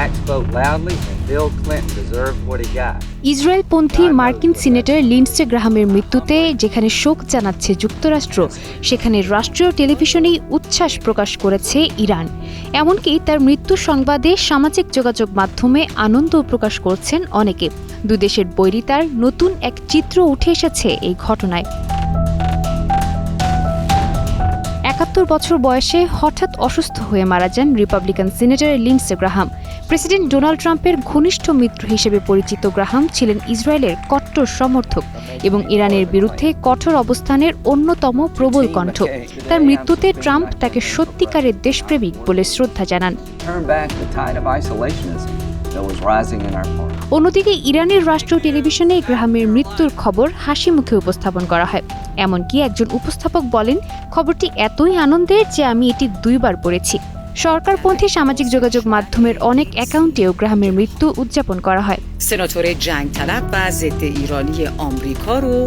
blacks vote loudly and Bill Clinton deserved what he got. ইসরায়েলপন্থী মার্কিন senator Lindsey গ্রাহামের মৃত্যুতে যেখানে শোক জানাচ্ছে যুক্তরাষ্ট্র, সেখানে রাষ্ট্রীয় টেলিভিশনেই উচ্ছ্বাস প্রকাশ করেছে ইরান। এমনকি তার মৃত্যু সংবাদে সামাজিক যোগাযোগ মাধ্যমে আনন্দ প্রকাশ করছেন অনেকে। দুই দেশের বৈরিতার নতুন এক চিত্র উঠে এসেছে এই ঘটনায়। ৭১ বছর বয়সে হঠাৎ অসুস্থ হয়ে মারা যান Republican senator Lindsey Graham. President Donald ট্রাম্পের ঘনিষ্ঠ মিত্র হিসেবে পরিচিত গ্রাহাম ছিলেন ইসরায়েলের কট্টর সমর্থক এবং ইরানের বিরুদ্ধে কঠোর অবস্থানের অন্যতম প্রবল কণ্ঠ। তার মৃত্যুতে ট্রাম্প তাকে সত্যিকারের দেশপ্রেমিক বলে শ্রদ্ধা জানান। অন্যদিকে ইরানের রাষ্ট্রীয় টেলিভিশনে গ্রাহামের মৃত্যুর খবর হাসি মুখে উপস্থাপন করা হয়। এমনকি একজন উপস্থাপক বলেন, খবরটি এতই আনন্দের যে আমি এটি 2 বার পড়েছি। সরকারপন্থী সামাজিক যোগাযোগ মাধ্যমের অনেক অ্যাকাউন্টেও গ্রাহামের মৃত্যু উদযাপন করা হয়। سناتور جنگ طلب و ضد ایرانی آمریکا رو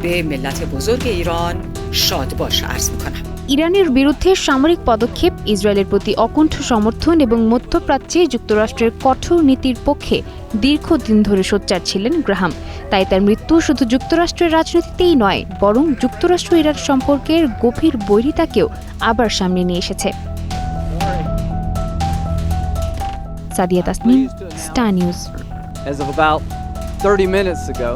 به ملت بزرگ ایران شاد باش عرض می‌کنم. ইরানের বিরুদ্ধে সামরিক পদক্ষেপ, ইসরায়েলের প্রতি অকুণ্ঠ সমর্থন এবং মধ্যপ্রাচ্যে যুক্তরাষ্ট্রের কঠোর নীতির পক্ষে দীর্ঘদিন ধরে সোচ্চার ছিলেন গ্রাহাম। তাই তার মৃত্যু শুধু যুক্তরাষ্ট্রের রাজনীতিতেই নয়, বরং যুক্তরাষ্ট্র ইরান সম্পর্কের গভীর বৈরিতাকেও আবার সামনে নিয়ে এসেছে। Sadia Tasnim, star news. As of about 30 minutes ago,